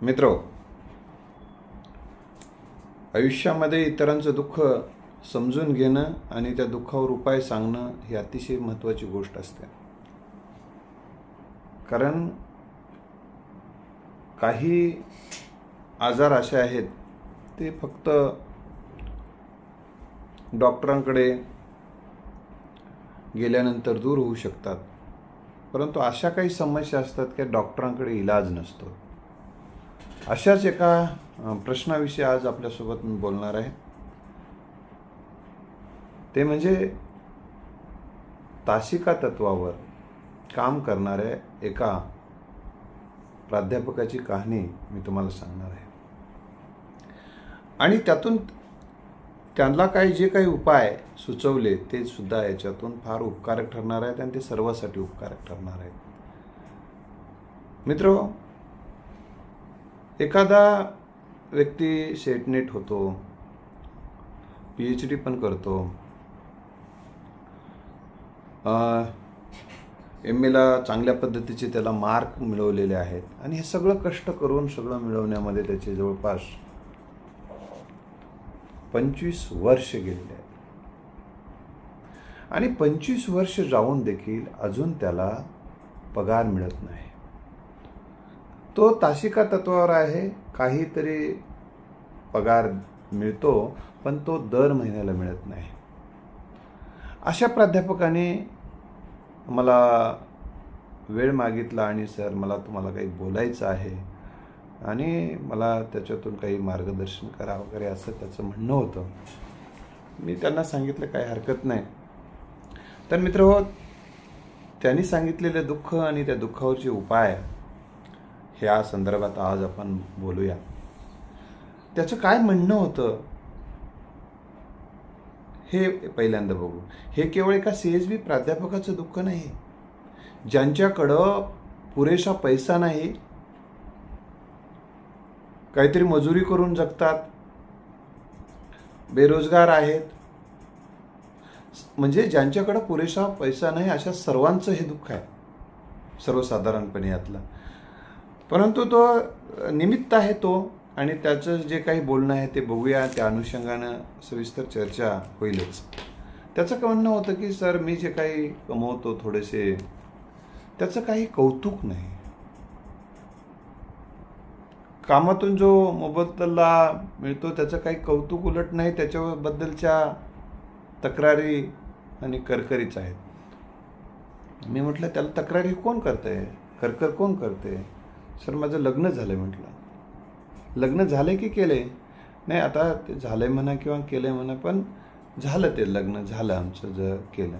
मित्रो, आयुष्यामध्ये इतरांचं दुःख समजून घेणं आणि त्या दुःखावर उपाय सांगणं ही अतिशय महत्त्वाची गोष्ट असते. कारण काही आजार असे आहेत ते फक्त डॉक्टरांकडे गेल्यानंतर दूर होऊ शकतात, परंतु अशा काही समस्या असतात की डॉक्टरांकडे इलाज नसतो. अशाच एका प्रश्नाविषयी आज आपल्यासोबत मी बोलणार आहे. ते म्हणजे तासिका तत्वावर काम करणाऱ्या एका प्राध्यापकाची कहाणी मी तुम्हाला सांगणार आहे. आणि त्यातून त्यांना जे काही उपाय सुचवले ते सुद्धा याच्यातून फार उपकारक ठरणार आहेत आणि ते सर्वांसाठी उपकारक ठरणार आहेत. मित्र, एखादा व्यक्ती सेटनेट होतो, PhD पण करतो, MA ला चांगल्या पद्धतीचे त्याला मार्क मिळवलेले आहेत आणि हे सगळं कष्ट करून सगळं मिळवण्यामध्ये त्याचे जवळपास 25 वर्ष गेलेले आहेत. आणि 25 वर्ष जाऊन देखील अजून त्याला पगार मिळत नाही. तो तासिका तत्वावर आहे, काहीतरी पगार मिळतो पण तो दर महिन्याला मिळत नाही. अशा प्राध्यापकाने मला वेळ मागितला आणि सर, मला तुम्हाला काही बोलायचं आहे आणि मला त्याच्यातून काही मार्गदर्शन करा वगैरे असं त्याचं म्हणणं होतं. मी त्यांना सांगितलं काही हरकत नाही. तर मित्र, त्यांनी सांगितलेले दुःख आणि त्या दुःखावरचे उपाय ह्या संदर्भात आज आपण बोलूया. त्याचं काय म्हणणं होतं हे पहिल्यांदा बघू. हे केवळ एका CSB प्राध्यापकाचं दुःख नाही. ज्यांच्याकडं पुरेसा पैसा नाही, काहीतरी मजुरी करून जगतात, बेरोजगार आहेत, म्हणजे ज्यांच्याकडं पुरेसा पैसा नाही अशा सर्वांचं हे दुःख आहे सर्वसाधारणपणे यातलं. परंतु तो निमित्त आहे तो, आणि त्याचं जे काही बोलणं आहे ते बघूया. त्या अनुषंगानं सविस्तर चर्चा होईलच. त्याचं म्हणणं होतं की सर, मी जे काही कमवतो थोडेसे, त्याचं काही कौतुक नाही. कामातून जो मोबदला मिळतो त्याचं काही कौतुक उलट नाही, त्याच्याबद्दलच्या तक्रारी आणि करकरीच आहेत. मी म्हटलं, त्याला तक्रारी कोण करतंय, करकर कोण करते? सर, माझं लग्न झालंय. म्हटलं, लग्न झालंय की केलंय? नाही, आता ते झालंय म्हणा किंवा केलंय म्हणा, पण झालं, ते लग्न झालं आमचं, केलं.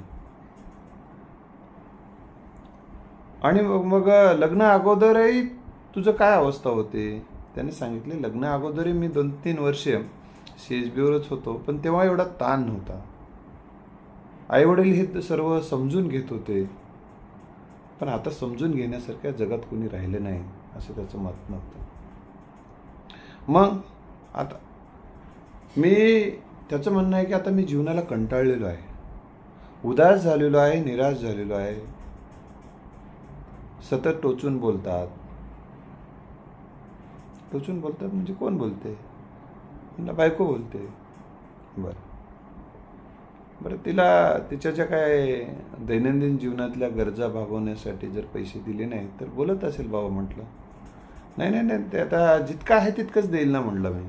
आणि मग लग्न अगोदरही तुझं काय अवस्था होती? त्याने सांगितले, लग्न अगोदरही मी 2-3 वर्ष CSBवरच होतो, पण तेव्हा एवढा ताण नव्हता. आईवडील हे सर्व समजून घेत होते, पण आता समजून घेण्यासारख्या जगात कोणी राहिलं नाही, असं त्याचं मत नव्हतं. मग आता त्याचं म्हणणं आहे की आता मी जीवनाला कंटाळलेलो आहे, उदास झालेलो आहे, निराश झालेलो आहे. सतत टोचून बोलतात. टोचून बोलतात म्हणजे कोण बोलते? मला बायको बोलते. बरं, तिला तिच्या ज्या काय दैनंदिन जीवनातल्या गरजा भागवण्यासाठी जर पैसे दिले नाही तर बोलत असेल बाबा. म्हटलं, नाही, ते आता जितकं आहे तितकंच देईल ना, म्हटलं मी.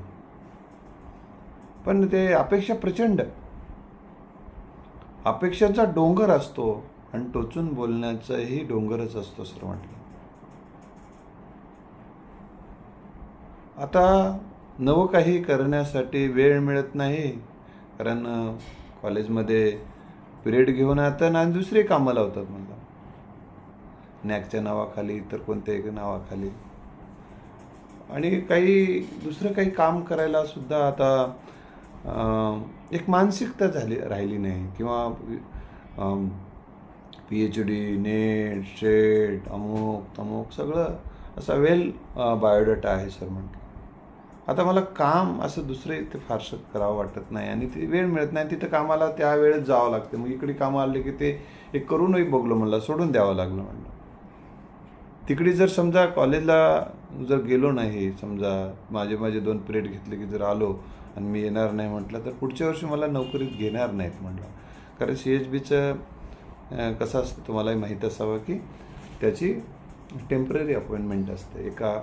पण ते अपेक्षा प्रचंड, अपेक्षांचा डोंगर असतो आणि टोचून बोलण्याचाही डोंगरच असतो सर. म्हटलं, आता नवं काही करण्यासाठी वेळ मिळत नाही, कारण कॉलेजमध्ये पिरियड घेऊन आता आणि दुसरे कामं लावतात. म्हणलं, नॅकच्या नावाखाली, इतर कोणत्याही नावाखाली, आणि काही दुसरं काही काम करायला सुद्धा आता एक मानसिकता राहिली नाही. किंवा PhD, नेट, सेट, अमुक सगळं असा बायोडाटा आहे सर. म्हटलं, आता मला काम असं दुसरं इथे फारसं करावं वाटत नाही आणि ते वेळ मिळत नाही. तिथं कामाला त्या वेळेत जावं लागतं. मग इकडे कामं आले की ते एक करूनही बघलो, म्हणलं सोडून द्यावं लागलं. म्हणलं, तिकडे जर समजा कॉलेजला जर गेलो नाही, समजा माझे 2 पिरियड घेतले की जर आलो आणि मी येणार नाही म्हटलं तर पुढच्या वर्षी मला नोकरीत घेणार नाहीत म्हटलं. कारण CHBचं कसं असतं तुम्हालाही माहीत असावं की त्याची टेम्पररी अपॉइंटमेंट असते. एका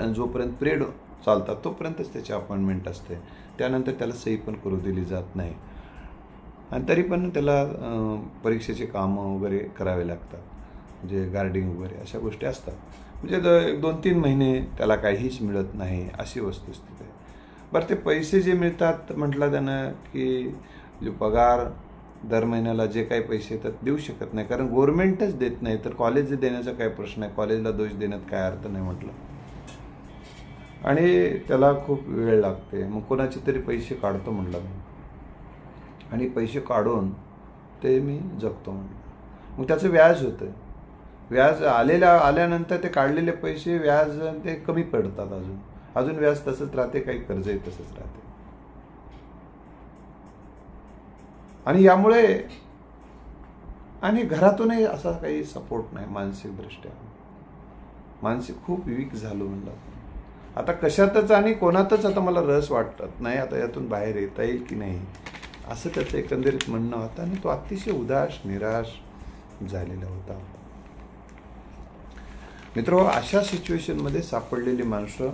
जोपर्यंत पिरियड चालतात तोपर्यंतच त्याची अपॉइंटमेंट असते. त्यानंतर त्याला सही पण करू दिली जात नाही. आणि तरी पण त्याला परीक्षेचे कामं वगैरे करावे लागतात, म्हणजे गार्डिंग वगैरे अशा गोष्टी असतात. म्हणजे 2-3 महिने त्याला काहीच मिळत नाही अशी वस्तुस्थिती आहे. बरं, ते पैसे जे मिळतात म्हटलं त्यानं की जो पगार दर महिन्याला जे काही पैसे येतात देऊ शकत नाही, कारण गव्हर्नमेंटच देत नाही तर कॉलेज देण्याचा काय प्रश्न आहे, कॉलेजला दोष देण्यात काय अर्थ नाही म्हटलं. आणि त्याला खूप वेळ लागते. मग कोणाचे तरी पैसे काढतो म्हटलं मी, आणि पैसे काढून ते मी जगतो म्हटलं. मग त्याचं व्याज होतं. व्याज आल्यानंतर ते काढलेले पैसे व्याज ते कमी पडतात, अजून व्याज तसंच राहते, काही कर्जही तसंच राहते. आणि यामुळे आणि घरातूनही असा काही सपोर्ट नाही मानसिकदृष्ट्या. मानसिक खूप वीक झालो म्हणलं. आता कशातच आणि कोणातच आता मला रस वाटत नाही. आता यातून बाहेर येता येईल की नाही असं त्याचं एकंदरीत म्हणणं होतं. आणि तो अतिशय उदास निराश झालेला होता. मित्र, अशा सिच्युएशनमध्ये सापडलेली माणसं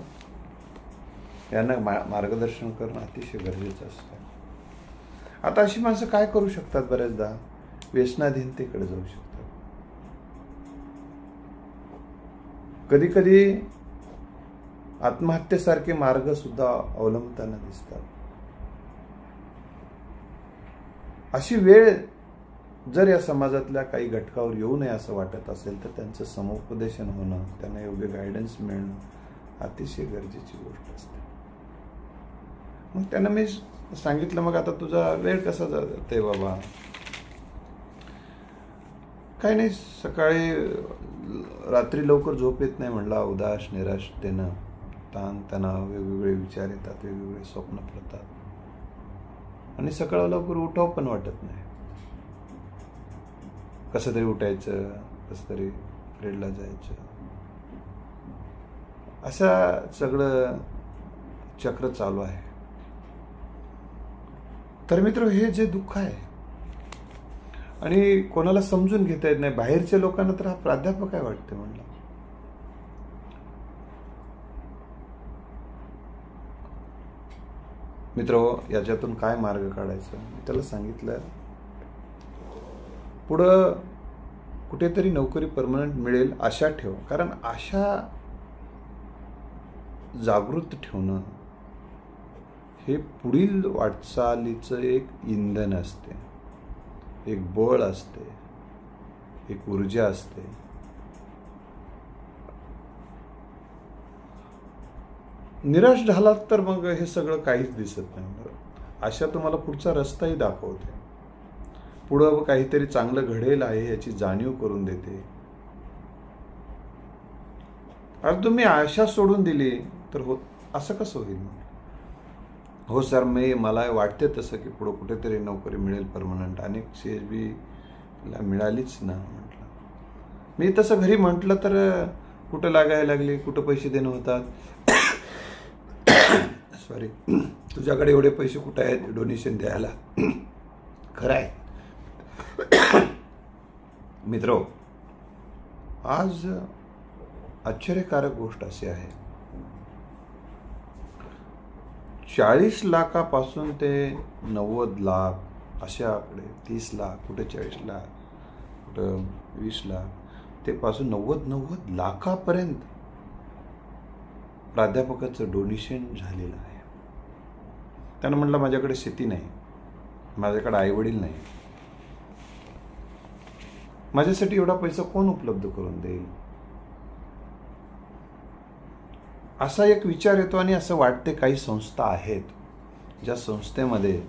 यांना मार्गदर्शन करणं अतिशय गरजेचं असतं. आता अशी माणसं काय करू शकतात? बऱ्याचदा व्यसनाधीनतेकडे जाऊ शकतात. कधी कधी आत्महत्येसारखे मार्ग सुद्धा अवलंबताना दिसतात. अशी वेळ जर या समाजातल्या काही घटकावर येऊ नये असं वाटत असेल तर त्यांचं समुपदेशन होणं, त्यांना योग्य गायडन्स मिळणं अतिशय गरजेची गोष्ट असते. मग त्यांना मी सांगितलं, मग आता तुझा वेळ कसा जाते बाबा? काही नाही, सकाळी रात्री लवकर झोप येत नाही म्हणला. उदास निराशतेनं ताण तणाव, वेगवेगळे विचार येतात, वेगवेगळे स्वप्न पडतात, आणि सकाळी लवकर उठाव पण वाटत नाही. कसं तरी उठायचं, कसं तरी पिरियडला जायचं, असं सगळं चक्र चालू आहे. तर मित्र, हे जे दुःख आहे आणि कोणाला समजून घेता येत नाही. बाहेरच्या लोकांना तर हा प्राध्यापक काय वाटते म्हणलं. मित्र, याच्यातून काय मार्ग काढायचा? मी त्याला सांगितलं, पुढं कुठेतरी नोकरी परमनंट मिळेल आशा ठेव. कारण आशा जागृत ठेवणं हे पुढील वाटचालीचं एक इंधन असते, एक बळ असते, एक ऊर्जा असते. निराश झालात तर मग हे सगळं काहीच दिसत नाही. आशा तुम्हाला पुढचा रस्ताही दाखवते, पुढं काहीतरी चांगलं घडेल आहे याची जाणीव करून देते. अरे तुम्ही आशा सोडून दिली तर असं कसं होईल? हो सर, मला वाटते तसं की पुढं कुठेतरी नोकरी मिळेल परमनंट. अनेक CHBला मिळालीच ना म्हटलं. मी तसं घरी म्हटलं तर कुठं लागायला लागली, कुठं पैसे देणं होतात. सॉरी, तुझ्याकडे एवढे पैसे कुठं आहेत डोनेशन द्यायला? खरं आहे मित्रो, आज आश्चर्यकारक गोष्ट अशी आहे, 40 लाखापासून ते 90 लाख अशा आकडे, 30 लाख, कुठे 40 लाख, कुठं 20 लाख, ते पासून 90 लाखापर्यंत प्राध्यापकाचं डोनेशन झालेलं आहे. त्यानं म्हटलं, माझ्याकडे शेती नाही, माझ्याकडे आईवडील नाही, माझ्यासाठी एवढा पैसा कोण उपलब्ध करून देईल? असा एक विचार येतो. आणि असं वाटते काही संस्था आहेत ज्या संस्थेमध्ये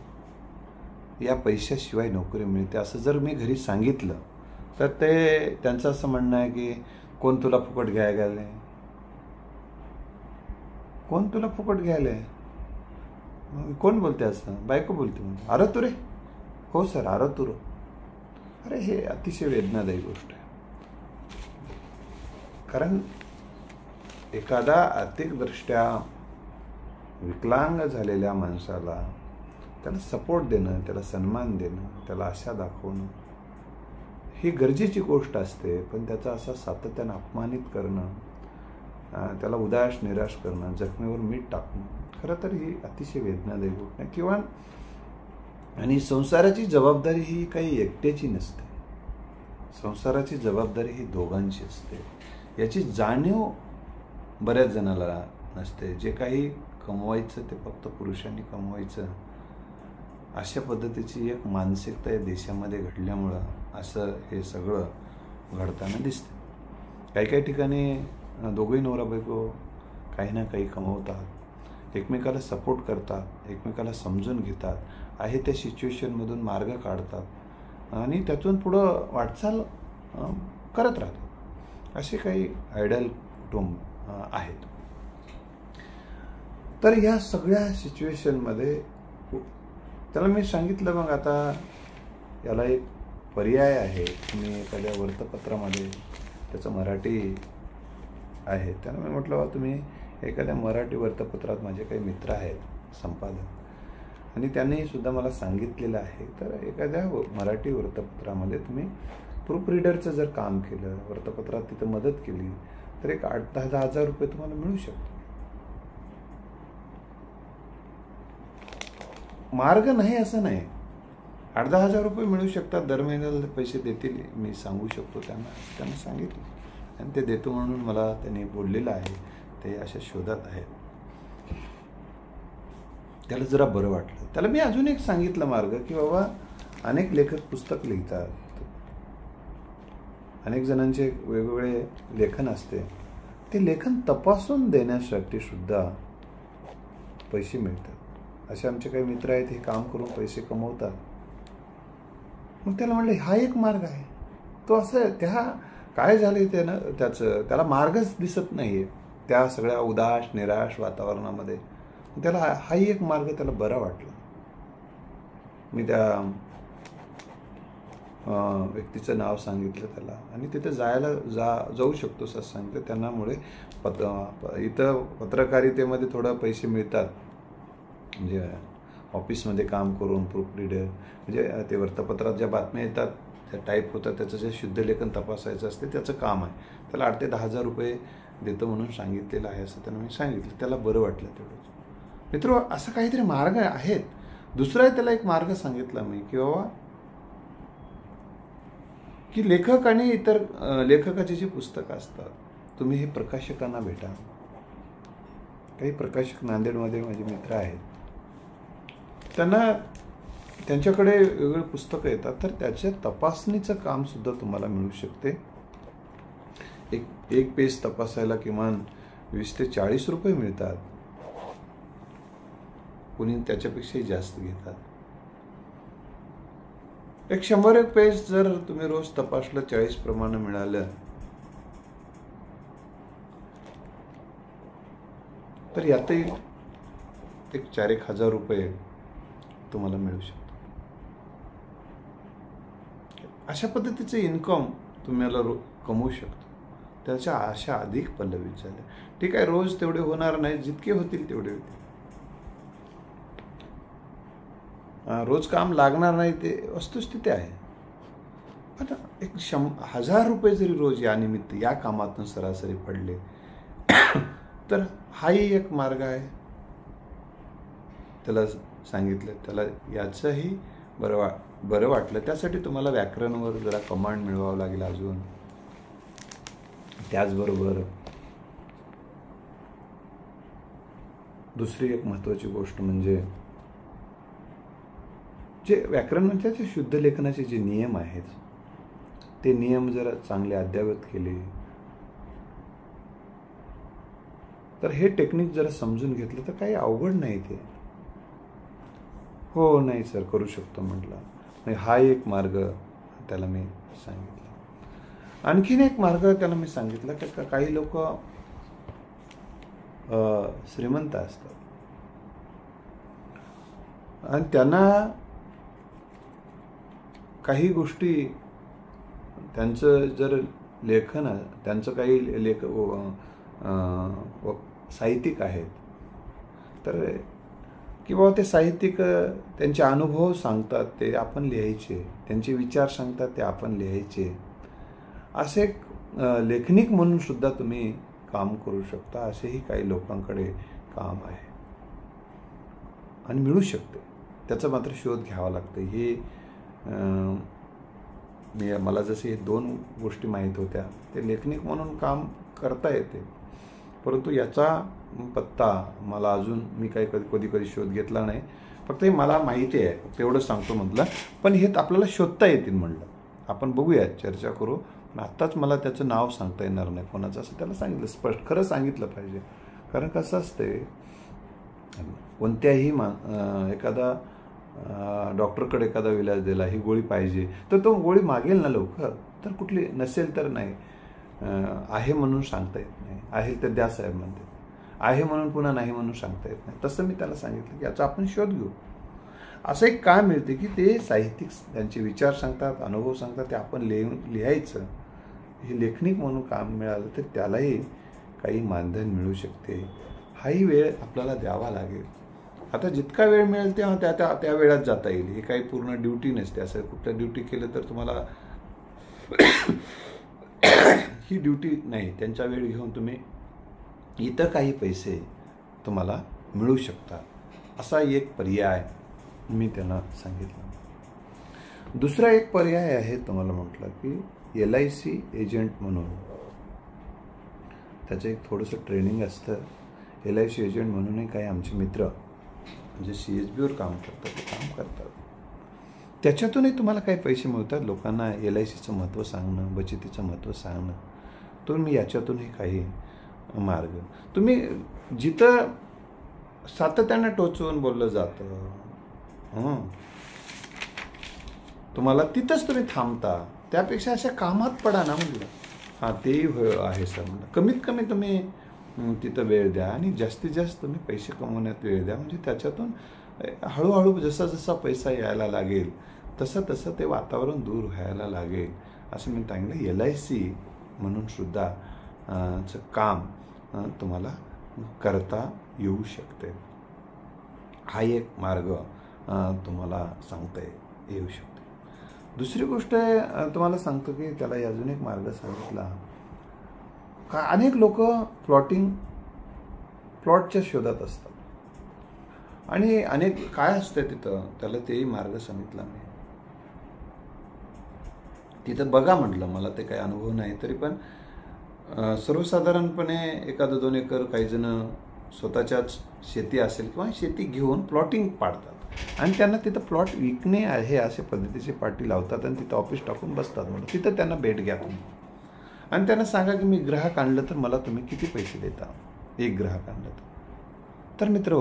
या पैशाशिवाय नोकरी मिळते. असं जर मी घरी सांगितलं तर ते त्यांचं असं म्हणणं आहे की कोण तुला फुकट घ्यायला गेले, कोण तुला फुकट घ्यायला? कोण बोलते असं? बायको बोलते म्हणून. अरे तू रे? हो सर, अरे तू रे. अरे हे अतिशय वेदनादायी गोष्ट आहे. कारण एखादा आर्थिकदृष्ट्या विकलांग झालेल्या माणसाला त्याला सपोर्ट देणं, त्याला सन्मान देणं, त्याला आशा दाखवणं ही गरजेची गोष्ट असते. पण त्याचा असा सातत्यानं अपमानित करणं, त्याला उदास निराश करणं, जखमेवर मीठ टाकणं खरं तर ही अतिशय वेदनादायी गोष्ट आहे. किंवा आणि संसाराची जबाबदारी ही काही एकट्याची नसते. संसाराची जबाबदारी ही दोघांची असते. याची जाणीव बऱ्याच जणाला नसते. जे काही कमवायचं ते फक्त पुरुषांनी कमवायचं, अशा पद्धतीची एक मानसिकता या देशामध्ये घडल्यामुळं असं हे सगळं घडताना दिसतं. काही काही ठिकाणी दोघंही नवरा बायको काही ना काही कमवतात, एकमेकाला सपोर्ट करतात, एकमेकाला समजून घेतात, आहे त्या सिच्युएशनमधून मार्ग काढतात आणि त्यातून पुढं वाटचाल करत राहतात. असे काही आयडियल कुटुंब आहेत. तर ह्या सगळ्या सिच्युएशनमध्ये त्याला मी सांगितलं मग आता याला एक पर्याय आहे. तुम्ही एखाद्या वृत्तपत्रामध्ये, त्याचं मराठी आहे, त्यांना मी म्हटलं तुम्ही एखाद्या मराठी वृत्तपत्रात, माझे काही मित्र आहेत संपादक आणि त्यांनी सुद्धा मला सांगितलेलं आहे, तर एखाद्या मराठी वृत्तपत्रामध्ये तुम्ही प्रूफ रीडरचं जर काम केलं, वृत्तपत्रात तिथं मदत केली तर एक 8-10 हजार रुपये तुम्हाला मिळू शकतो. मार्ग नाही असं नाही, 8-10 हजार रुपये मिळू शकतात, दर महिन्याला पैसे देतील, मी सांगू शकतो त्यांना सांगितलं आणि ते देतो म्हणून मला त्यांनी बोललेलं आहे. ते अशा शोधात आहेत. त्याला जरा बरं वाटलं. त्याला मी अजून एक सांगितलं मार्ग, की बाबा अनेक लेखक पुस्तक लिहितात, अनेक जणांचे वेगवेगळे लेखन असते, ते लेखन तपासून देण्यासाठी सुद्धा पैसे मिळतात. असे आमचे काही मित्र आहेत, हे काम करून पैसे कमवतात. मग त्याला म्हणलं हा एक मार्ग आहे. तो असं त्या काय झाले त्याला मार्गच दिसत नाहीये त्या सगळ्या उदास निराश वातावरणामध्ये. त्याला हाही एक मार्ग त्याला बरा वाटला. मी त्या व्यक्तीचं नाव सांगितलं त्याला आणि तिथे जाऊ शकतो असं सांगितलं. त्यांनामुळे इथं पत्रकारितेमध्ये थोडं पैसे मिळतात, म्हणजे ऑफिसमध्ये काम करून प्रूफ रीडर, म्हणजे ते वृत्तपत्रात ज्या बातम्या येतात त्या टाईप होतात, त्याचं जे शुद्धलेखन तपासायचं असते त्याचं काम आहे. त्याला 8 ते 10 हजार रुपये देतो म्हणून सांगितलेलं आहे असं त्यांना मी सांगितलं. त्याला बरं वाटलं तेवढंच. मित्र, असं काहीतरी मार्ग आहेत. दुसरा त्याला एक मार्ग सांगितला मी, की बाबा की लेखक आणि इतर लेखकाची जी पुस्तकं असतात, तुम्ही हे प्रकाशकांना भेटा. काही प्रकाशक नांदेडमध्ये माझे मित्र आहेत, त्यांच्याकडे वेगवेगळी पुस्तकं येतात, तर त्याच्या तपासणीचं काम सुद्धा तुम्हाला मिळू शकते. एक पेज तपासायला किमान 20 ते 40 रुपये मिळतात. कोणी त्याच्यापेक्षाही जास्त घेतात. एक 100 पेज जर तुम्ही रोज तपासलं, 40 प्रमाणे मिळालं, तर यातही एक 4-1 हजार रुपये तुम्हाला मिळू शकतो. अशा पद्धतीचे इन्कम तुम्हाला कमवू शकतो. त्याच्या आशा अधिक पल्लवित झाल्या. ठीक आहे, रोज तेवढे होणार नाही, जितके होतील तेवढे होतील. रोज काम लागणार नाही ते वस्तुस्थिती आहे. पण एक 1000 रुपये जरी रोज या निमित्त या कामातून सरासरी पडले तर हाही एक मार्ग आहे. त्याला सांगितलं, त्याला याचंही बरं वाटलं. त्यासाठी तुम्हाला व्याकरणवर जरा कमांड मिळवावं लागेल अजून. त्याचबरोबर दुसरी एक महत्त्वाची गोष्ट म्हणजे जे व्याकरणाच्या जे शुद्ध लेखनाचे जे नियम आहेत, ते नियम जरा चांगले अद्ययावत केले तर हे टेक्निक जरा समजून घेतलं तर काही अवघड नाही ते. हो नाही सर, करू शकतो म्हटलं. हा एक मार्ग त्याला मी सांगितला. आणखीन एक मार्ग त्याला मी सांगितला की काही लोक श्रीमंत असतात आणि त्यांना काही गोष्टी त्यांचं जर लेखन, त्यांचं काही साहित्यिक आहेत, तर किंवा ते साहित्यिक त्यांचे अनुभव सांगतात ते आपण लिहायचे, त्यांचे विचार सांगतात ते आपण लिहायचे. असे लेखनिक म्हणून सुद्धा तुम्ही काम करू शकता. असेही काही लोकांकडे काम आहे आणि मिळू शकते. त्याचा मात्र शोध घ्यावा लागतं. हे मला जसे 2 गोष्टी माहीत होत्या, ते लेखनिक म्हणून काम करता येते, परंतु याचा पत्ता मला अजून मी काही कधी शोध घेतला नाही. फक्त हे मला माहिती आहे, तेवढं सांगतो म्हटलं. पण हे आपल्याला शोधता येतील म्हणलं. आपण बघूया, चर्चा करू. पण आत्ताच मला त्याचं नाव सांगता येणार नाही कोणाचं, असं त्याला सांगितलं, स्पष्ट खरं सांगितलं पाहिजे. कारण कसं असते, कोणत्याही एखादा डॉक्टरकडे एखादा विलाज दिला, ही गोळी पाहिजे, तर तो गोळी मागेल ना लवकर, तर कुठली नसेल तर नाही. आहे म्हणून सांगता येत नाही, आहे तर द्या साहेब म्हणते, आहे म्हणून पुन्हा नाही म्हणून सांगता येत नाही. तसं मी त्याला सांगितलं की याचा आपण शोध घेऊ. असं एक काय मिळते की ते साहित्यिक त्यांचे विचार सांगतात, अनुभव सांगतात, ते आपण लिहायचं. हे लेखनिक म्हणून काम मिळालं तर त्यालाही काही मानधन मिळू शकते. हाही वेळ आपल्याला द्यावा लागेल. आता जितका वेळ मिळेल तेव्हा त्या वेळात जाता येईल. हे काही पूर्ण ड्युटी नसते. असं कुठल्या ड्युटी केलं तर तुम्हाला ही ड्युटी नाही. त्यांचा वेळ घेऊन तुम्ही इतर काही पैसे तुम्हाला मिळू शकतात. असा एक पर्याय मी त्यांना सांगितलं. दुसरा एक पर्याय आहे, तुम्हाला म्हटलं की LIC एजंट म्हणून. त्याचं एक थोडंसं ट्रेनिंग असतं. LIC एजंट म्हणूनही काही आमचे मित्र म्हणजे CSBवर काम करतात, ते काम करतात. त्याच्यातूनही तुम्हाला काही पैसे मिळतात. लोकांना LICचं महत्त्व सांगणं, बचतीचं महत्त्व सांगणं. तुम्ही याच्यातूनही काही मार्ग, तुम्ही जिथं सातत्यानं टोचवून बोललं जातं, तुम्हाला तिथंच तुम्ही थांबता. त्यापेक्षा अशा कामात पडा ना म्हटलं. हां, तेही आहे सर म्हणलं. कमीत कमी तुम्ही तिथं वेळ द्या आणि जास्तीत जास्त तुम्ही पैसे कमवण्यात वेळ द्या. म्हणजे त्याच्यातून हळूहळू जसा पैसा यायला लागेल तसं ते वातावरण दूर व्हायला लागेल. असं मी सांगितलं. LIC म्हणून सुद्धा काम तुम्हाला करता येऊ शकते. हा एक मार्ग तुम्हाला सांगता येऊ शकतो. दुसरी गोष्ट तुम्हाला सांगतो की त्याला अजून एक मार्ग सांगितला का, अनेक लोक प्लॉटच्या शोधात असतात आणि अनेक काय असतं तिथं, त्याला तेही मार्ग सांगितला मी. तिथं बघा म्हटलं. मला ते काही अनुभव नाही, तरी पण सर्वसाधारणपणे 1-2 एकर काही जण स्वतःच्याच शेती असेल किंवा शेती घेऊन प्लॉटिंग पाडतात आणि त्यांना तिथं प्लॉट विकणे आहे अशा पद्धतीचे पाटी लावतात आणि तिथं ऑफिस टाकून बसतात. म्हणून तिथं त्यांना भेट घ्या तुम्ही आणि त्यांना सांगा की मी ग्राहक आणलं तर मला तुम्ही किती पैसे देता, एक ग्राहक आणलं तर. मित्र,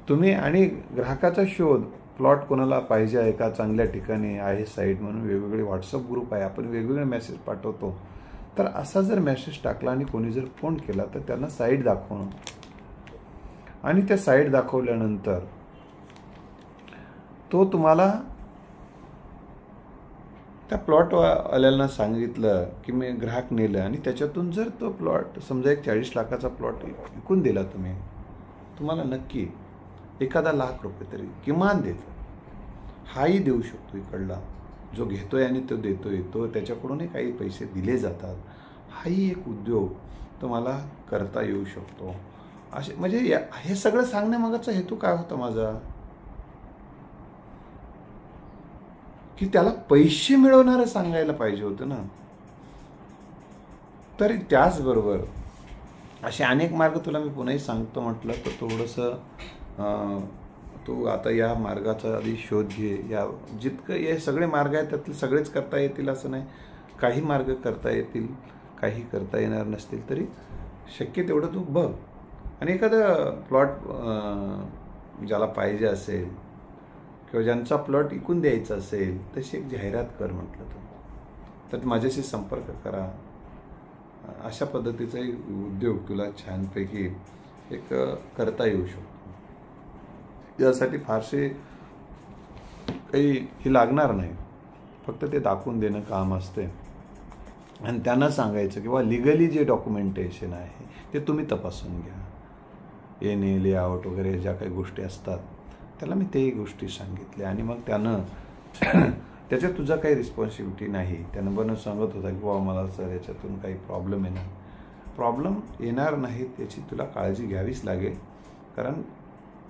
तुम्ही आणि ग्राहकाचा शोध, प्लॉट कोणाला पाहिजे आहे का, चांगल्या ठिकाणी आहे साईट म्हणून वेगवेगळे WhatsApp ग्रुप आहे, आपण वेगवेगळे मेसेज पाठवतो. तर असा जर मेसेज टाकला आणि कोणी जर फोन केला तर त्यांना साईट दाखवणं आणि त्या साईट दाखवल्यानंतर तो तुम्हाला त्या प्लॉटवाल्यांना सांगितलं की मी ग्राहक नेलं आणि त्याच्यातून जर तो प्लॉट समजा एक 40 लाखाचा प्लॉट विकून दिला तुम्ही, तुम्हाला नक्की एखादा ₹1,00,000 तरी किमान देतो. हाही देऊ शकतो इकडला जो घेतोय आणि तो देतोय, तो त्याच्याकडूनही काही पैसे दिले जातात. हाही एक उद्योग तुम्हाला करता येऊ शकतो. असे म्हणजे हे सगळं सांगण्यामागचा हेतू काय होता माझा, की त्याला पैसे मिळवणारं सांगायला पाहिजे होतं ना. तरी त्याचबरोबर असे अनेक मार्ग तुला मी पुन्हाही सांगतो म्हटलं तर थोडंसं तू आता या मार्गाचा आधी शोध घे. या जितकं हे सगळे मार्ग आहेत त्यातले सगळेच करता येतील असं नाही. काही मार्ग करता येतील, काही करता येणार नसतील, तरी शक्य तेवढं तू बघ. आणि एखादा प्लॉट ज्याला पाहिजे असेल किंवा ज्यांचा प्लॉट विकून द्यायचा असेल तशी एक जाहिरात कर म्हटलं तर माझ्याशी संपर्क करा. अशा पद्धतीचा एक उद्योग तुला छानपैकी एक करता येऊ शकतो. यासाठी फारसे काही हे लागणार नाही, फक्त ते दाखवून देणं काम असते. आणि त्यांना सांगायचं किंवा लिगली जे डॉक्युमेंटेशन आहे ते तुम्ही तपासून घ्या. येणे लेआउट वगैरे ज्या काही गोष्टी असतात त्याला मी तेही गोष्टी सांगितल्या. आणि मग त्यानं त्याच्यात तुझा काही रिस्पॉन्सिबिलिटी नाही. त्यानं बनवून सांगत होता की बाबा मला सर याच्यातून काही प्रॉब्लेम येणार. प्रॉब्लेम येणार नाही त्याची तुला काळजी घ्यावीच लागेल. कारण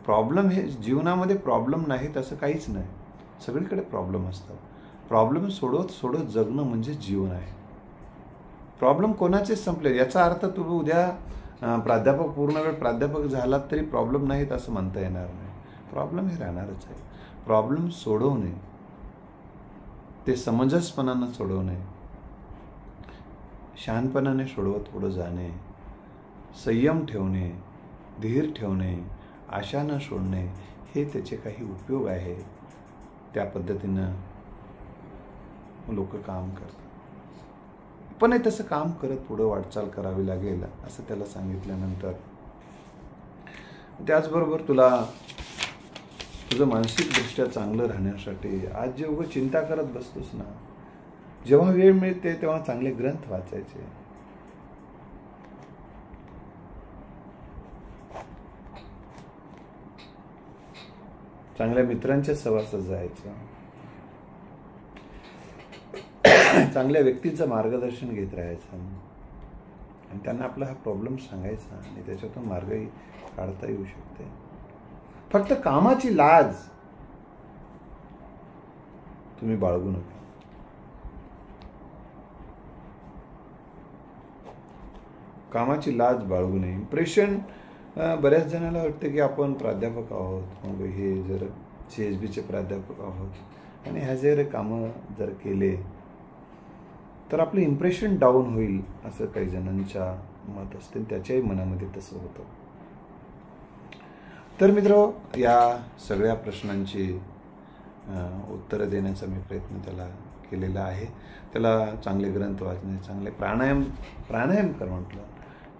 प्रॉब्लेम हे जीवनामध्ये प्रॉब्लेम नाहीत असं काहीच नाही. सगळीकडे प्रॉब्लेम असतात. प्रॉब्लेम सोडवत सोडत जगणं म्हणजे जीवन आहे. प्रॉब्लेम कोणाचेच संपले याचा अर्थ तुम्ही उद्या प्राध्यापक पूर्ण वेळ प्राध्यापक झालात तरी प्रॉब्लेम नाहीत असं म्हणता येणार नाही. प्रॉब्लेम हे राहणारच आहे. प्रॉब्लेम सोडवणे ते समंजसपणानं सोडवणे, शहाणपणाने सोडवत पुढं जाणे, संयम ठेवणे, धीर ठेवणे, आशा न सोडणे हे त्याचे काही उपयोग आहे. त्या पद्धतीनं लोक काम करतात. पण तसं काम करत पुढं वाटचाल करावी लागेल असं त्याला सांगितल्यानंतर त्याचबरोबर तुला तुझं मानसिकदृष्ट्या चांगलं राहण्यासाठी आज जे उभं चिंता करत बसतोस ना, जेव्हा वेळ मिळते तेव्हा चांगले ग्रंथ वाचायचे. चांगल्या मित्रांच्या सहवासात जायचं, चांगल्या व्यक्तीचं मार्गदर्शन घेत राहायचं आणि त्यांना आपला हा प्रॉब्लेम सांगायचा आणि त्याच्यातून मार्गही काढता येऊ शकते. फक्त कामाची लाज तुम्ही बाळगू नका. कामाची लाज बाळगू नये. इम्प्रेशन बऱ्याच जणांना वाटतं की आपण प्राध्यापक आहोत, मग हे जर CSBचे प्राध्यापक आहोत आणि ह्या जर कामं जर केले तर आपलं इम्प्रेशन डाऊन होईल असं काही जणांच्या मत असते. त्याच्याही मनामध्ये तसं होतं. तर मित्र, या सगळ्या प्रश्नांची उत्तरं देण्याचा मी प्रयत्न त्याला केलेला आहे. त्याला चांगले ग्रंथ वाचणे, चांगले प्राणायाम कर म्हटलं,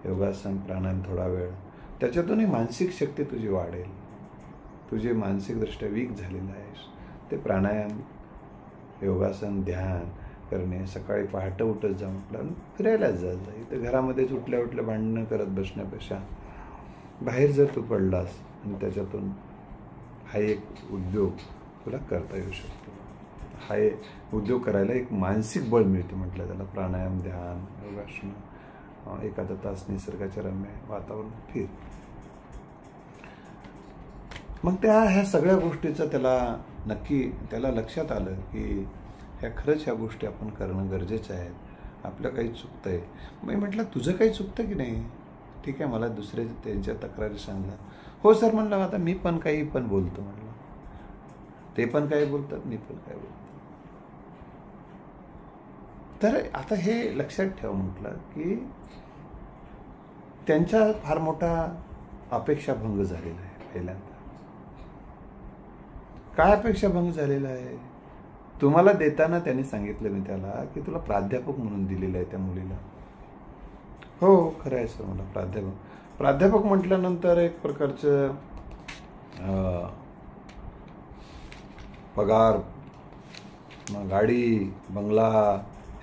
योगासन प्राणायाम थोडा वेळ, त्याच्यातूनही मानसिक शक्ती तुझी वाढेल. तुझे मानसिकदृष्ट्या वीक झालेलं आहेस ते प्राणायाम, योगासन, ध्यान करणे, सकाळी पहाटे उठत जा म्हटलं, फिरायलाच जा. इथं घरामध्येच उठल्या उठल्या भांडणं करत बसण्यापेक्षा बाहेर जर तू पडलास आणि त्याच्यातून हा एक उद्योग तुला करता येऊ शकतो. हा एक उद्योग करायला एक मानसिक बळ मिळते म्हटलं त्याला. प्राणायाम, ध्यान, योगासन, एखादा तास निसर्गाच्या रम्य वातावरण फिर. मग ह्या सगळ्या गोष्टीचं त्याला नक्की त्याला लक्षात आलं की खरंच ह्या गोष्टी आपण करणं गरजेचं आहे. आपलं काही चुकतंय. मी म्हटलं तुझं काही चुकतं की नाही? ठीक आहे, मला दुसरे त्यांच्या तक्रारी सांगल्या. हो सर म्हणलं, आता मी पण काही पण बोलतो म्हणलं, ते पण काय बोलतात, मी पण काय बोलतो. तर आता हे लक्षात ठेव म्हटलं की त्यांचा फार मोठा अपेक्षाभंग झालेला आहे. पहिल्यांदा काय अपेक्षाभंग झालेला आहे? तुम्हाला देताना त्यांनी सांगितलं मी त्याला की तुला प्राध्यापक म्हणून दिलेलं आहे त्या मुलीला. हो खरं आहे सर मला. प्राध्यापक म्हटल्यानंतर एक प्रकारचं पगार, गाडी, बंगला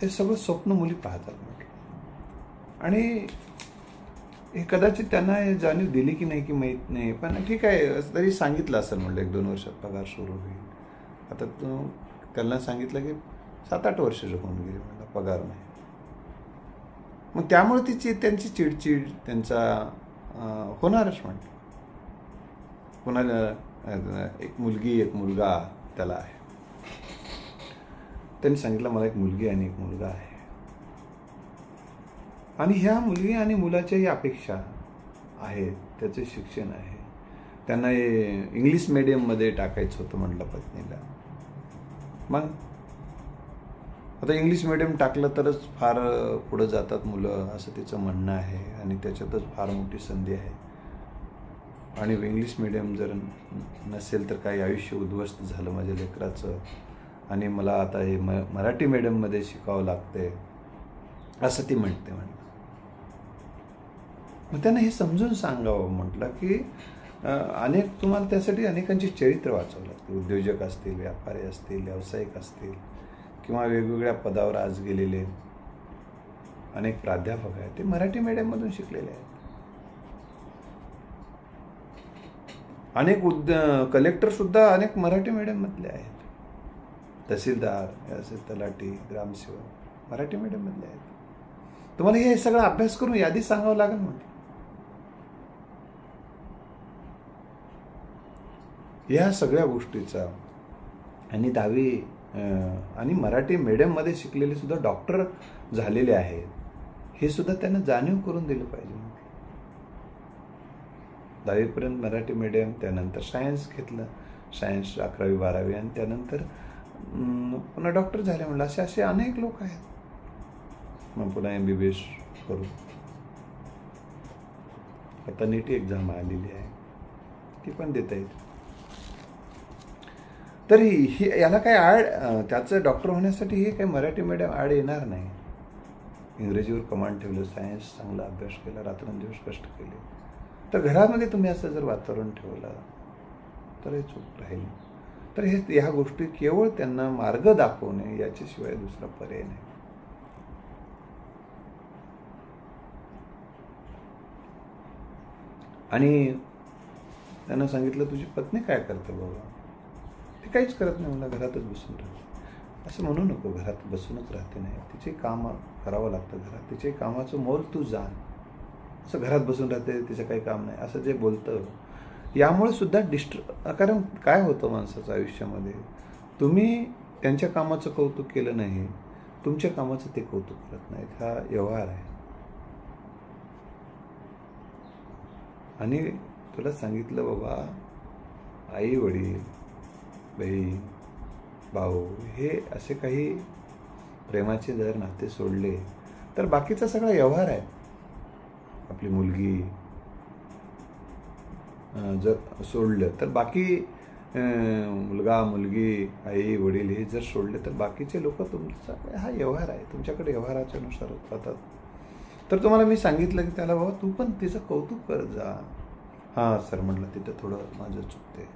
हे सगळं स्वप्न मुली पाहतात म्हटलं. आणि हे कदाचित त्यांना जाणीव दिली की नाही की माहीत नाही, पण ठीक आहे तरी सांगितलं असेल म्हटलं 1-2 वर्षात पगार सुरू होईल. आता त्यांना सांगितलं की 7-8 वर्ष होऊन गेली म्हटलं पगार नाही. मग त्यामुळे त्यांची चिडचिड त्यांचा होणारच म्हटलं. कोणाला एक मुलगी एक मुलगा त्याला आहे. त्यांनी सांगितलं मला एक मुलगी आणि एक मुलगा आहे आणि ह्या मुलगी आणि मुलाच्याही अपेक्षा आहेत. त्याचे शिक्षण आहे. त्यांना इंग्लिश मीडियममध्ये टाकायचं होतं म्हटलं पत्नीला. मग आता इंग्लिश मीडियम टाकलं तरच फार पुढं जातात मुलं असं तिचं म्हणणं आहे आणि त्याच्यातच फार मोठी संधी आहे. आणि इंग्लिश मीडियम जर नसेल तर काही आयुष्य उद्ध्वस्त झालं माझ्या लेकराचं आणि मला आता हे मराठी मीडियममध्ये शिकावं लागते असं ती म्हणते म्हटलं. मग त्यांना हे समजून सांगावं म्हटलं की तुम्हाला त्यासाठी अनेकांची चरित्र वाचावं लागते. उद्योजक असतील, व्यापारी असतील, व्यावसायिक असतील किंवा वेगवेगळ्या पदावर आज गेलेले अनेक प्राध्यापक आहेत ते मराठी मीडियममधून शिकलेले आहेत. अनेक कलेक्टर सुद्धा अनेक मराठी मीडियममधले आहेत. तहसीलदार, तलाठी, ग्रामसेवक मराठी मीडियममधले आहेत. तुम्हाला हे सगळं अभ्यास करून यादी सांगावं लागेल म्हणजे. या सगळ्या गोष्टीचा आणि 10वी आणि मराठी मीडियममध्ये शिकलेले सुद्धा डॉक्टर झालेले आहेत हे सुद्धा त्यांना जाणीव करून दिलं पाहिजे. 10वीपर्यंत मराठी मीडियम, त्यानंतर सायन्स घेतलं, सायन्स 11वी 12वी, आणि त्यानंतर पुन्हा डॉक्टर झाले म्हणलं. असे अनेक लोक आहेत. मग पुन्हा MBBS करू. आता नीट एक्झाम आलेली आहे, ती पण देता येते. तर ही याला काय आड, त्याचं डॉक्टर होण्यासाठी हे काही मराठी मीडियम आड येणार नाही. इंग्रजीवर कमांड ठेवलं, सायन्स चांगला अभ्यास केला, रात्रंदिवस कष्ट केले, तर घरामध्ये तुम्ही असं जर वातावरण ठेवलं तर हे चूक राहील. तर हे ह्या गोष्टी केवळ त्यांना मार्ग दाखवणे याच्याशिवाय दुसरा पर्याय नाही. आणि त्यांना सांगितलं तुझी पत्नी काय करते बाबा? ती काहीच करत नाही, मला घरातच बसून राहते. असं म्हणू नको, घरात बसूनच राहते नाही, तिचे काम करावं लागतं घरात, तिचे कामाचं मोल तू जाण. असं घरात बसून राहते, तिचं काही काम नाही असं जे बोलतं, यामुळे सुद्धा कारण काय होतं माणसाच्या आयुष्यामध्ये, तुम्ही त्यांच्या कामाचं कौतुक केलं नाही, तुमच्या कामाचं ते कौतुक करत नाहीत. हा व्यवहार आहे. आणि तुला सांगितलं बाबा, आई वडील, बहीण, भाऊ हे असे काही प्रेमाचे जर नाते सोडले तर बाकीचा सगळा व्यवहार आहे. आपली मुलगी जर सोडलं तर बाकी मुलगा, मुलगी, आई, वडील हे जर सोडले तर बाकीचे लोक तुमचा हा व्यवहार आहे, तुमच्याकडे व्यवहाराच्या नुसार राहतात. तर तुम्हाला मी सांगितलं की त्याला बाबा तू पण तिचं कौतुक करत जा. हां सर म्हटलं, तिथं थोडं माझं चुकते.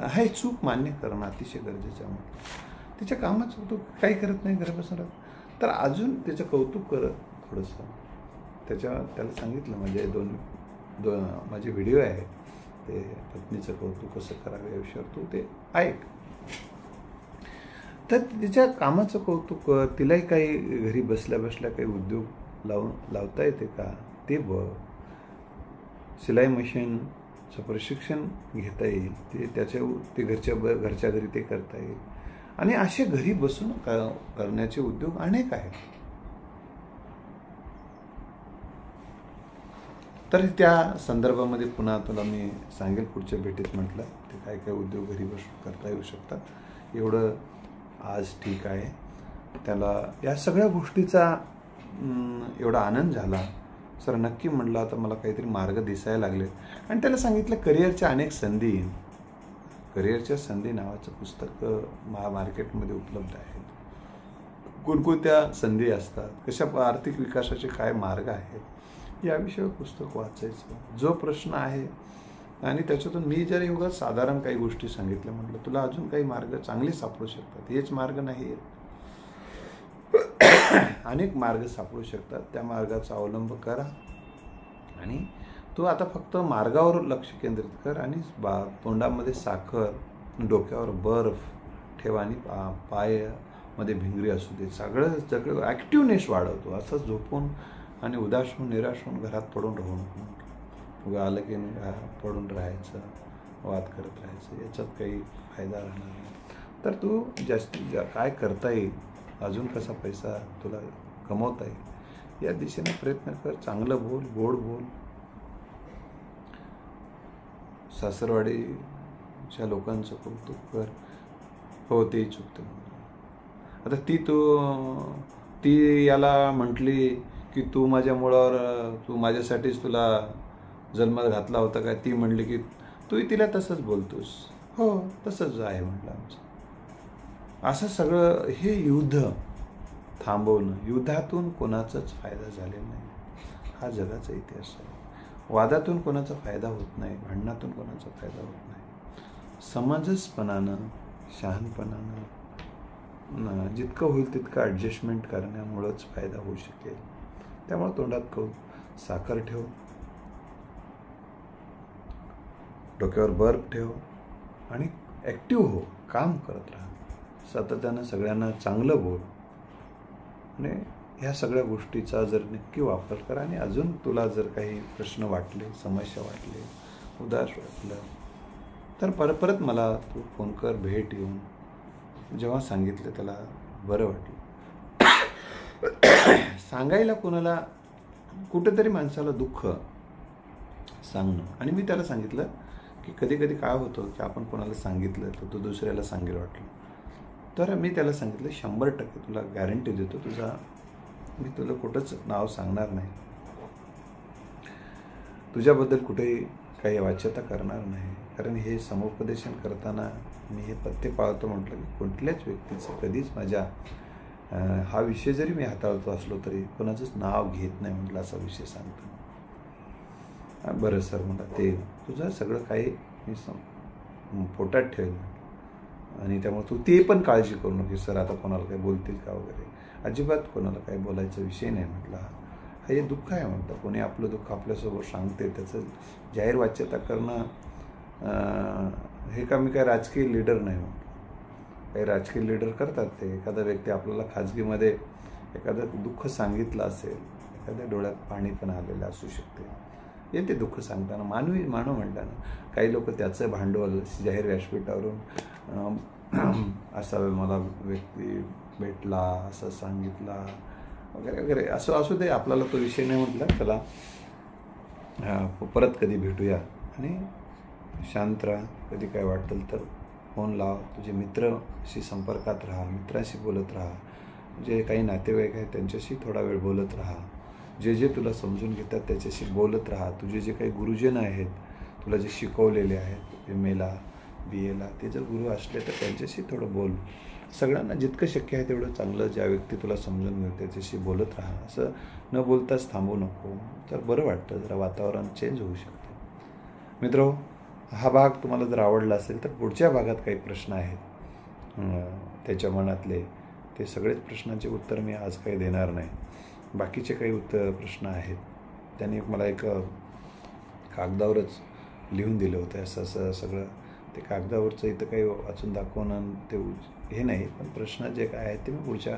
हे चूक मान्य करणं अतिशय गरजेचं आहे. तिच्या कामाचं तू काही करत नाही, घरी बसून राहत, तर अजून तिचं कौतुक करत थोडंसं. त्याला सांगितलं, म्हणजे माझे व्हिडिओ आहे ते पत्नीचं कौतुक कसं करावं या विषयावर, तू ते ऐक. तर तिच्या कामाचं कौतुक कर. तिलाही काही घरी बसल्या बसल्या काही उद्योग लावता येते का ते बघ. शिलाई मशीनचं प्रशिक्षण घेता येईल, ते घरच्या घरी ते करता येईल. आणि असे घरी बसून करण्याचे उद्योग अनेक आहेत. तर त्या संदर्भामध्ये पुन्हा तुला मी सांगेल पुढच्या भेटीत. म्हटलं ते काय काय उद्योग घरी बसून करता येऊ शकतात. एवढं आज ठीक आहे. त्याला या सगळ्या गोष्टीचा एवढा आनंद झाला. सर नक्की म्हटलं, आता मला काहीतरी मार्ग दिसायला लागले. आणि त्याला सांगितलं करिअरच्या अनेक संधी, करिअरच्या संधी नावाचं पुस्तक मार्केटमध्ये उपलब्ध आहे. कोणकोणत्या संधी असतात, कशा आर्थिक विकासाचे काय मार्ग आहेत, याविषयी पुस्तक वाचायचं. जो प्रश्न आहे आणि त्याच्यातून मी जर एवढं साधारण काही गोष्टी सांगितल्या, म्हटलं तुला अजून काही मार्ग चांगले सापडू शकतात. हेच मार्ग नाही, अनेक मार्ग सापडू शकतात. त्या मार्गाचा अवलंब करा आणि तू आता फक्त मार्गावर लक्ष केंद्रित कर. आणि तोंडामध्ये साखर, डोक्यावर बर्फ ठेवा आणि पायामध्ये भिंगरी असू दे. सगळं ॲक्टिवनेस वाढवतो. असं झोपून आणि उदास होऊन निराश होऊन घरात पडून राहू नको. उगा आलं की पडून राहायचं, वाद करत राहायचं, याच्यात काही फायदा राहणार नाही. तर तू जास्तीत काय करता येईल, अजून कसा पैसा तुला कमवता येईल, या दिशेने प्रयत्न कर. चांगलं बोल, गोड बोल. सासरवाडीच्या लोकांचं कौतुक कर. हो ते चुकतं. आता ती याला म्हटली की तू माझ्या मुळावर, तू माझ्यासाठीच तुला जन्मात घातला होता काय. ती म्हणली की तूही तिला तसंच बोलतोस. हो तसंच आहे म्हटलं आमचं. असं सगळं हे युद्ध थांबवणं, युद्धातून कोणाचाच फायदा झालेला नाही. हा जगाचा इतिहास आहे. वादातून कोणाचा फायदा होत नाही, भांडणातून कोणाचा फायदा होत नाही. समंजसपणानं, शहाणपणानं जितकं होईल तितकं ॲडजस्टमेंट करण्यामुळंच फायदा होऊ शकेल. त्यामुळे तोंडात साखर ठेव, डोक्यावर बर्फ ठेव आणि ॲक्टिव्ह हो, काम करत राहा. सातत्यानं सगळ्यांना चांगलं बोल आणि ह्या सगळ्या गोष्टीचा जर नक्की वापर करा. आणि अजून तुला जर काही प्रश्न वाटले, समस्या वाटले, उदास वाटलं तर परत मला तू फोन कर, भेट येऊन. जेव्हा सांगितलं त्याला बरं वाटलं. सांगायला कोणाला कुठेतरी माणसाला दुःख सांगणं. आणि मी त्याला सांगितलं की कधी कधी काय होतं की आपण कोणाला सांगितलं तर तो दुसऱ्याला सांगेल वाटलं. तर मी त्याला सांगितलं 100% तुला गॅरंटी देतो, मी तुला कुठंच नाव सांगणार नाही, तुझ्याबद्दल कुठेही काही वाच्यता करणार नाही. कारण हे समुपदेशन करताना मी हे पथ्य पाळतो म्हटलं की कुठल्याच व्यक्तीचं कधीच माझ्या हा विषय जरी मी हाताळतो असलो तरी कोणाचंच नाव घेत नाही म्हटलं, असा विषय सांगतो. बरं सर म्हटलं, ते तुझं सगळं काही मी पोटात ठेवेल आणि त्यामुळे तू ते पण काळजी करू नको की सर आता कोणाला काही बोलतील का वगैरे. अजिबात कोणाला काही बोलायचा विषय नाही म्हटलं. हा हे दुःख आहे म्हटलं, कोणी आपलं दुःख आपल्यासोबत सांगते त्याचं जाहीर वाच्यता करणं हे का मी काय राजकीय लीडर नाही म्हटलं. काही राजकीय लीडर करतात ते. एखादा व्यक्ती आपल्याला खाजगीमध्ये एखादं दुःख सांगितलं असेल, एखाद्या डोळ्यात पाणी पण आलेलं असू शकते, येते दुःख सांगताना. मानव म्हणताना काही लोक त्याचं भांडवल जाहीर व्यासपीठावरून असा मला व्यक्ती भेटला, असं सांगितला वगैरे वगैरे असं असू दे, आपल्याला तो विषय नाही म्हटलं. चला परत कधी भेटूया आणि शांत राहा. कधी काय वाटेल तर फोन लाव, तुझे मित्राशी संपर्कात राहा, मित्राशी बोलत राहा, जे काही नातेवाईक आहेत त्यांच्याशी थोडा वेळ बोलत राहा, जे तुला समजून घेतात त्याच्याशी बोलत राहा. तुझे जे काही गुरुजन आहेत, तुला जे शिकवलेले आहेत MAला BAला, ते जर गुरु असले तर त्यांच्याशी थोडं बोल. सगळ्यांना जितकं शक्य आहे तेवढं चांगलं, ज्या व्यक्ती तुला समजून घेऊ त्याच्याशी बोलत राहा. असं न बोलताच थांबू नको, तर बरं वाटतं, जरा वातावरण चेंज होऊ शकतं. मित्रो, हा भाग तुम्हाला जर आवडला असेल तर पुढच्या भागात काही प्रश्न आहेत त्याच्या मनातले, ते सगळेच प्रश्नांचे उत्तर मी आज काही देणार नाही. बाकीचे काही प्रश्न आहेत त्यांनी मला एक कागदावरच लिहून दिलं होतं. असं सगळं ते कागदावरचं इथं काही वाचून दाखवणं ते हे नाही, पण प्रश्न जे काय आहेत ते मी पुढच्या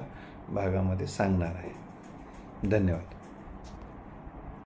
भागामध्ये सांगणार आहे. धन्यवाद.